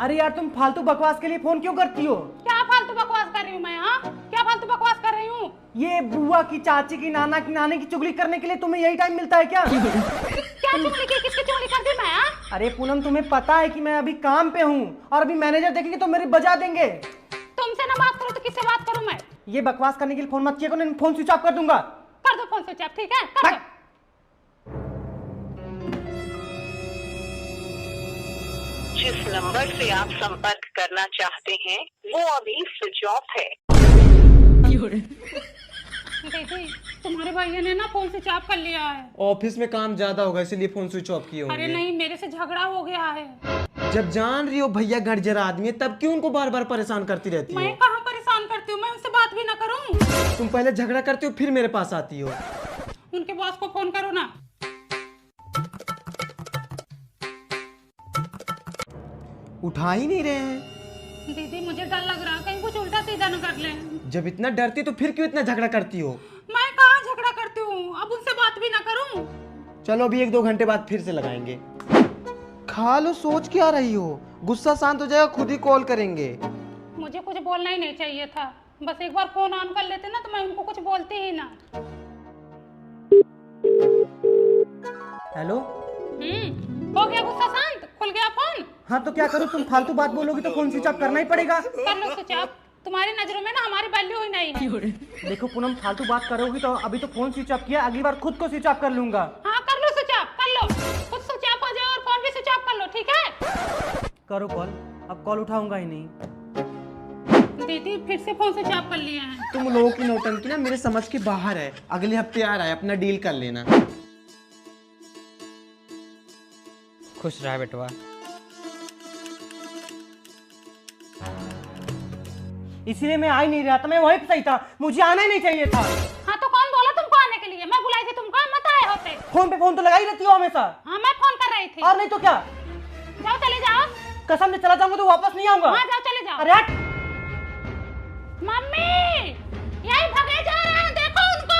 अरे यार तुम फालतू बकवास के लिए फोन क्यों करती हो? क्या फालतू बकवास कर रही हूँ मैं? हाँ, क्या फालतू बकवास कर रही हूँ? ये बुआ की, चाची की, नाना की, नानी की चुगली करने के लिए तुम्हें यही टाइम मिलता है क्या? क्या चुगली की? किसकी चुगली कर दी मैं? हाँ? अरे पूनम, तुम्हें पता है कि मैं अभी काम पे हूँ और अभी मैनेजर देखेंगे तो मेरे बजा देंगे। तुमसे ना बात करूँ तो किससे बात करूँ मैं? ये बकवास करने के लिए फोन मत किया करो, नहीं फोन स्विच ऑफ कर दूंगा। कर दो फोन स्विच ऑफ, ठीक है? कर दो। जिस नंबर से आप संपर्क करना चाहते हैं वो अभी स्विच ऑफ है। दीदी, तुम्हारे भैया ने ना फोन स्विच ऑफ कर लिया है। ऑफिस में काम ज्यादा होगा इसीलिए फोन स्विच ऑफ किए अरे होंगे। नहीं, मेरे से झगड़ा हो गया है। जब जान रही हो भैया गंजरा आदमी है तब क्यों उनको बार बार परेशान करती रहती मैं हो? कहाँ परेशान करती हूँ? मैं उनसे बात भी ना करूँ। तुम पहले झगड़ा करती हो फिर मेरे पास आती हो। उनके बॉस को फोन करो ना। उठा ही नहीं रहे हैं। दीदी मुझे डर लग रहा है कहीं कुछ उल्टा सीधा न कर ले। जब इतना डरती तो फिर क्यों इतना झगड़ा करती हो? मैं कहाँ झगड़ा करती हूँ? अब उनसे बात भी ना करूँ। चलो अभी 1-2 घंटे बाद फिर से लगाएंगे। खा लो, सोच क्या रही हो? गुस्सा शांत हो जाएगा, खुद ही कॉल करेंगे। मुझे कुछ बोलना ही नहीं चाहिए था, बस एक बार फोन ऑन कर लेते ना तो मैं उनको कुछ बोलती ही ना। हेलो। हो गया गुस्सा शांत? खुल गया फोन? हाँ तो क्या करूँ, तुम फालतू बात बोलोगी तो फोन स्विच ऑफ करना ही पड़ेगा। कर लो स्विच ऑफ। तुम्हारी नजरों में ना हमारी वैल्यू ही नहीं है। देखो पूनम, फालतू बात करोगी तो अभी तो फोन स्विच ऑफ किया, अगली बार खुद को स्विच ऑफ कर लूंगा। हाँ कर लो स्विच ऑफ, कर लो। खुद स्विच ऑफ हो जाए और फोन भी स्विच ऑफ कर लो, ठीक है? करो कॉल, अब कॉल उठाऊंगा ही नहीं। दीदी फिर से फोन स्विच ऑफ कर लिए हैं। तुम लोगों की नौटंकी ना मेरे समझ के बाहर है। अगले हफ्ते आ रहा है, अपना डील कर लेना। खुश रहा बेटवा। इसीलिए मैं आ ही नहीं रहा था, मैं वहीं पे सही था, मुझे आना ही नहीं चाहिए था। हाँ तो कौन बोला तुमको आने के लिए? मैं बुलाई थी तुमको, मत आए होते। फोन पे फोन तो लगाई रहती हो हमेशा। हाँ मैं फोन कर रही थी। और नहीं तो क्या? जाओ चले जाओ। कसम से चला जाऊंगा तो वापस नहीं आऊंगा। हाँ जाओ चले जाओ। अरे हट। मम्मी यही भगे जा रहे हैं, देखो उनको।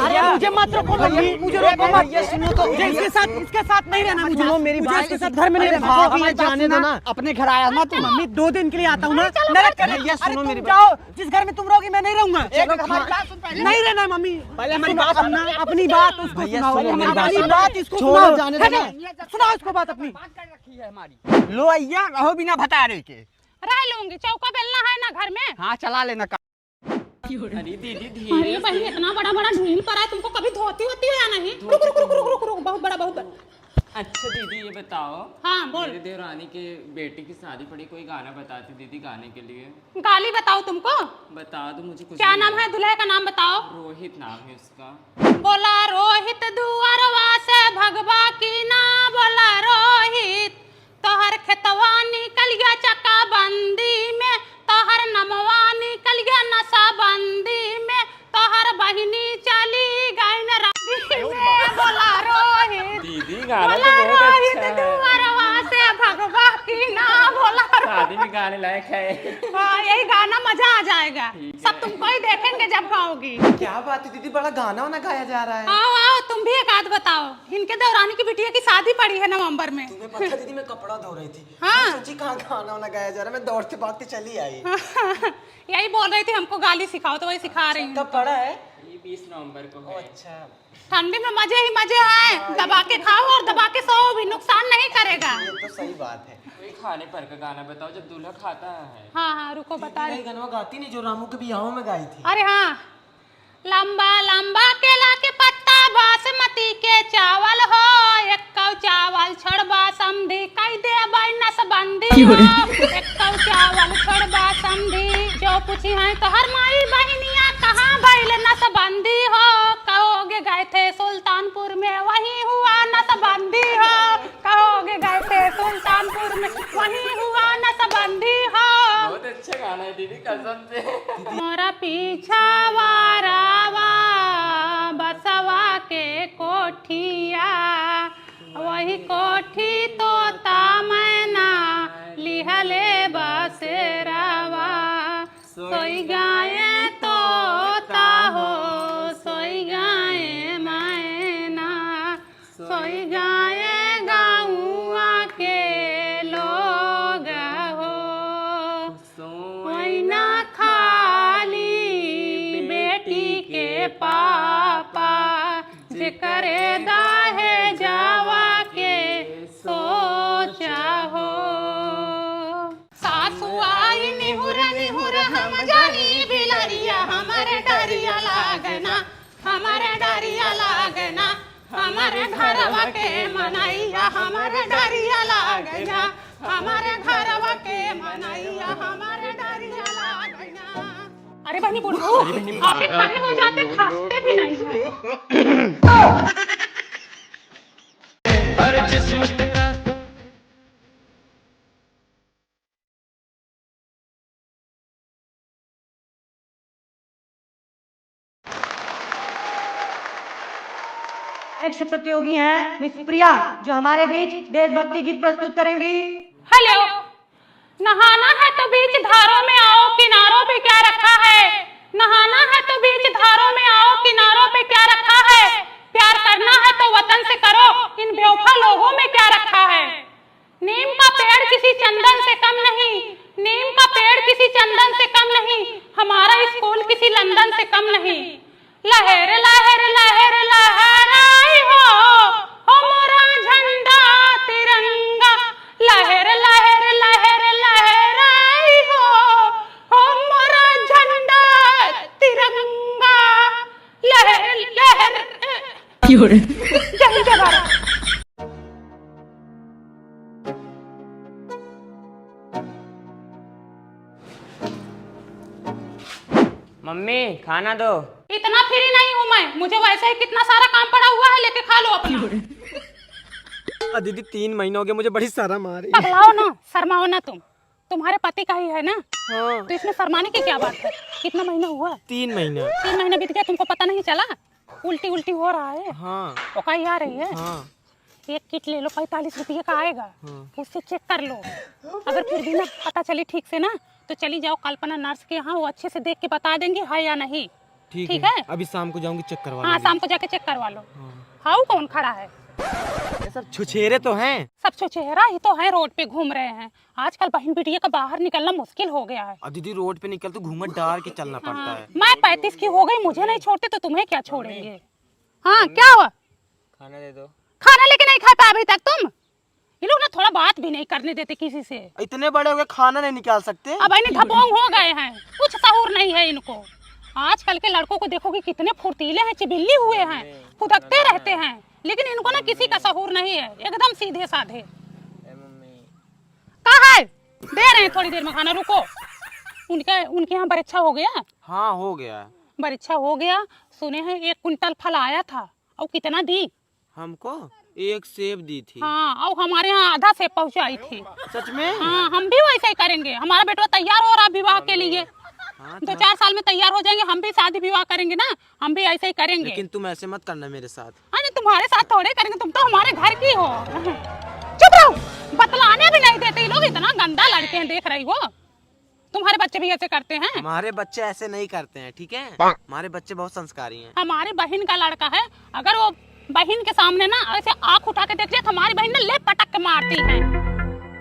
अरे मुझे मत रोको मम्मी, मुझे रोको मत। ये सुनो तो, मुझे इसके साथ नहीं रहना। मुझे सुनो, मेरी बात इसके साथ घर में नहीं रहना। हमें जाने दो ना। अपने घर आया ना तुम। मम्मी 2 दिन के लिए आता हूँ ना। भैया सुनो मेरी बात। जाओ, जिस घर में तुम रहोगी मैं नहीं रहूंगा। नहीं रहना मम्मी। पहले हमारी बात सुनना। अपनी बात उसको सुनाओ। अपनी बात इसको सुनाओ। जाने दो। सुनाओ इसको बात अपनी। रखी है हमारी। लो अय्या रहो बिना भतारे के। रह लूंगी, चौका बेलना है ना घर में। हाँ चला लेना। अरे दीदी भाई इतना बड़ा बड़ा ढील पड़ा है, तुमको कभी धोती होती है या नहीं? रुक रुक रुक रुक रुक रुक, बहुत बड़ा बहुत बड़ा। अच्छा दीदी ये बताओ, हाँ बोल। मेरे देवरानी के बेटी की शादी पड़ी, कोई गाना बताती दीदी गाने के लिए। गाली बताओ तुमको? बता दो मुझे कुछ। क्या नाम है दूल्हे का? नाम बताओ। रोहित नाम है उसका। बोला रोहित दुआरवा से भगवा की ना, बोला रोहित तोहर खेतवा निकल गया चक्का बंदी में, तोहर नमवा निकल गया नशा बंदी में, तोहर बहिनी चली गई न राती में। बोला रोहित, दीदी गाना बोला तो बहुत रोहित अच्छा है। दुआरवा से भगवा की ना, बोला शादी में गाने लायक है। हाँ यही गाना, मजा आ जाएगा। ठीक है। सब तुमको ही देखेंगे जब गाओगी। क्या बात है दीदी, बड़ा गाना वाना गाया जा रहा है। आओ आओ तुम भी एक आध बताओ। इनके देवरानी की बिटिया की शादी पड़ी है नवंबर में। तुम्हें पता दीदी, मैं कपड़ा धो रही थी। हाँ। मैं सोची कहाँ गाना वाना गाया जा रहा है, मैं दौड़ते भागते चली आई। यही बोल रही थी हमको गाली सिखाओ, तो वही सिखा रही हूँ। कब पड़ा है? ये 20 नवंबर को है। अच्छा। ठंडी में मजे ही मजे हैं, दबा के खाओ और दबा के सो, भी नुकसान नहीं करेगा। ये तो सही बात है। कोई खाने पर का गाना बताओ जब दूल्हा खाता है। हाँ हाँ रुको बता रही। ये गाना गाती नहीं जो रामू के बियाहों में गाई थी। अरे हाँ, लंबा लंबा केला के पत्ता, बासमती के चावल हो, एक कौ चावल छोड़बा समधी, कई दे नसबंदी हो, एक कौ चावल छोड़बा समधी, जो पूछी है तो हर माई बहनिया कहाँ भइल नसबंदी हो, कहोगे गए थे सुल्तानपुर में वही हुआ नसबंदी हो, कहोगे गए थे सुल्तानपुर में वही हुआ नसबंदी हो। बहुत अच्छा गाना है दीदी कसम से। मोरा पीछा वारावा बसवा के कोठिया, वही कोठी तोता मैना लिहले बसेरावा, सोई गाये तोता हो, सोई गाये मैना, सोई गाये गाँवा के लोग पापा जिकरे दाहे जावा के सोचा हो। सासू आई निहुर निहुर हम जानी बिलरिया हमारे डरिया लागना, हमारे डरिया लागना, हमारे घरवा के मनैया हमारे डरिया लागना, हमारे घरवा के मनैया हमारे डरिया लागना। अरे बहनी बोलो, आपके खड़े हो जाते खाते भी नहीं है। नेक्स्ट प्रतियोगी हैं मिस प्रिया, जो हमारे बीच देशभक्ति गीत प्रस्तुत करेंगी। हेलो, नहाना है तो बीच धारों में आओ, किनारों पे क्या रखा है। नहाना है तो बीच धारों में आओ, किनारों पे क्या रखा है। प्यार करना है तो वतन से करो, इन बेवफा लोगों में क्या रखा है। नीम का पेड़ किसी चंदन से कम नहीं, नीम का पेड़ किसी चंदन से कम नहीं, हमारा स्कूल किसी लंदन से कम नहीं। लहर लहर लहर लहराई हो मोरा झंडा तिरंगा, लहर लहर लहर लहराई हो मोरा झंडा तिरंगा, लहर लहर जय भारत। मम्मी खाना दो। इतना फ्री नहीं हूँ मैं, मुझे वैसे ही कितना सारा काम पड़ा हुआ है, लेके खा लो अपना। दीदी 3 महीने हो गए, मुझे बड़ी शर्म आ रही है। पगलाओ ना, शर्माओ ना तुम, तुम्हारे पति का ही है ना। हाँ। तो इसमें शर्माने की क्या बात है। कितना महीना हुआ? 3 महीने। 3 महीने बीत गया, तुमको पता नहीं चला। उल्टी उल्टी हो रहा है। हाँ। ओकाई आ रही है। हाँ। एक किट ले लो, 45 रुपये का आएगा। हाँ। उससे चेक कर लो, अगर फिर भी ना पता चली ठीक से ना, तो चली जाओ कल्पना नर्स के यहाँ, वो अच्छे से देख के बता देंगे है या नहीं। ठीक है, अभी शाम को जाऊंगी, चेक करवा। हाँ, शाम को जाके चेक करवा लो। हाँ, कौन खड़ा है? ये सब छुछेरे तो हैं। सब छुछेरा ही तो है, रोड पे घूम रहे हैं। आजकल बहन बिटिया का बाहर निकलना मुश्किल हो गया है। दीदी रोड पे निकल तो घूंघट डाल के चलना पड़ता है। मैं 35 की हो गई, मुझे नहीं छोड़ते तो तुम्हें क्या छोड़ेंगे। हाँ, क्या हुआ? खाना दे दो। खाना लेके नहीं खा पाए अभी तक तुम? ये लोग ना थोड़ा बात भी नहीं करने देते किसी से। इतने बड़े हो गए, खाना नहीं निकाल सकते। अब इन्हें धपोंग हो गए हैं, कुछ सहूर नहीं है इनको। आजकल के लड़कों को देखोगे कितने फुर्तीले हैं, चिबिल्ली हुए हैं, फुदकते रहते हैं, लेकिन इनको ना किसी का सहूर नहीं है, एकदम सीधे साधे। कहाँ है? दे रहे हैं थोड़ी देर में खाना, रुको। उनके यहाँ परीक्षा हो गया? हाँ, हो गया। परीक्षा हो गया। सुने हैं 1 कुंटल फल आया था, और कितना दी? हमको 1 सेब दी थी। हाँ, और हमारे यहाँ आधा सेब पहुँचाई थी। सच में? हाँ, हम भी वैसे ही करेंगे। हमारा बेटा तैयार हो रहा विवाह के लिए। हाँ, 2-4 साल में तैयार हो जाएंगे, हम भी शादी विवाह करेंगे ना, हम भी ऐसे ही करेंगे। लेकिन तुम ऐसे मत करना मेरे साथ। अरे तुम्हारे साथ थोड़े करेंगे, तुम तो हमारे घर की हो। चुप रहो, बतलाने भी नहीं देते ये लोग, इतना गंदा लड़के हैं, देख रही हो। तुम्हारे बच्चे भी ऐसे करते हैं? हमारे बच्चे ऐसे नहीं करते हैं, ठीक है? हमारे बच्चे बहुत संस्कारी हैं। हमारी बहन का लड़का है, अगर वो बहन के सामने ना ऐसे आँख उठा के देख लिया, हमारी बहन ने ले पटक के मारती है।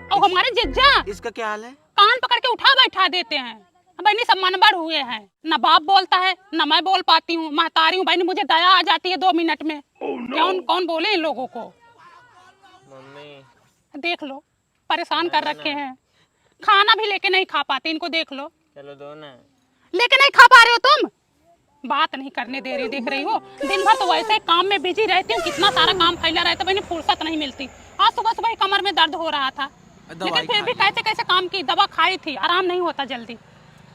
और हमारे जिज्जा, इसका क्या हाल है? कान पकड़ के उठा बैठा देते हैं। बहनी सब मनबड़ हुए हैं, न बाप बोलता है, न मैं बोल पाती हूँ, महतारी हूँ। बहनी मुझे दया आ जाती है 2 मिनट में। कौन बोले इन लोगों को? मम्मी देख लो, परेशान कर रखे हैं, खाना भी लेके नहीं खा पाते, इनको देख लो। चलो दो ना। लेके नहीं खा पा रहे हो तुम, बात नहीं करने दे रही, देख रही हो। दिन भर तो वैसे काम में बिजी रहती हूँ, कितना सारा काम फैला रहता है, फुर्सत नहीं मिलती। आज सुबह सुबह कमर में दर्द हो रहा था, लेकिन फिर भी कैसे कैसे काम की, दवा खाई थी, आराम नहीं होता जल्दी।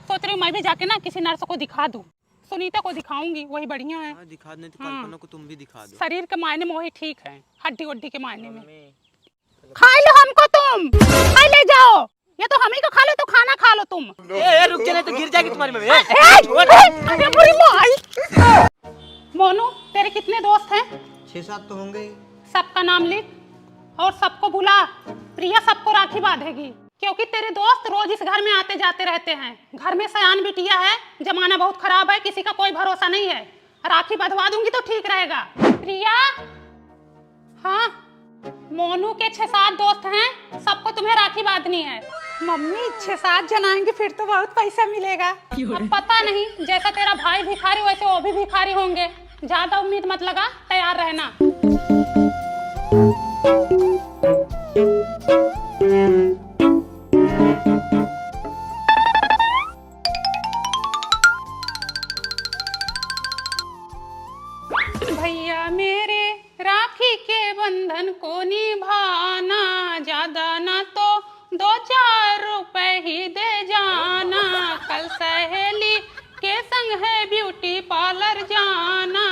सोच रही हूँ मैं भी जाके ना किसी नर्स को दिखा दूँ। सुनीता को दिखाऊंगी, वही बढ़िया है। दिखा दें तो कल्पना को तुम भी दिखा दो। शरीर के मायने में वही ठीक है, हड्डी वड्डी के मायने में। खा लो हमको, तुम खा ले जाओ, ये तो हम ही को खा लो, तो खाना खा लो तुम। रुक जा, नहीं तो गिर जाएगी तुम्हारी मम्मी। मोनू, तेरे कितने दोस्त हैं? 6-7 तो होंगे। सबका नाम लिख और सबको बुला। प्रिया सबको राखी बांधेगी, क्योंकि तेरे दोस्त रोज इस घर में आते जाते रहते हैं। घर में सयान बिटिया है, जमाना बहुत खराब है, किसी का कोई भरोसा नहीं है। राखी बंधवा दूंगी तो ठीक रहेगा। प्रिया, हाँ, मोनू के 6-7 दोस्त हैं, सबको तुम्हें राखी बांधनी है। मम्मी 6-7 जन आएंगे फिर तो बहुत पैसा मिलेगा। अब पता नहीं, जैसा तेरा भाई भिखारी वैसे वो भी भिखारी होंगे। ज्यादा उम्मीद मत लगा, तैयार रहना। भैया मेरे राखी के बंधन को निभाना, ज्यादा ना तो 2-4 रुपए ही दे जाना। कल सहेली के संग है ब्यूटी पार्लर जाना,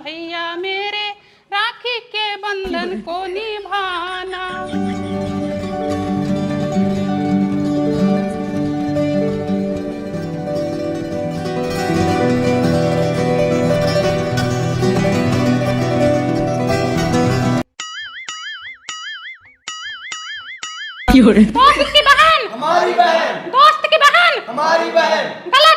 भैया मेरे राखी के बंधन को निभाना। दोस्त की बहन, हमारी बहन, दोस्त की बहन, हमारी बहन। गलत।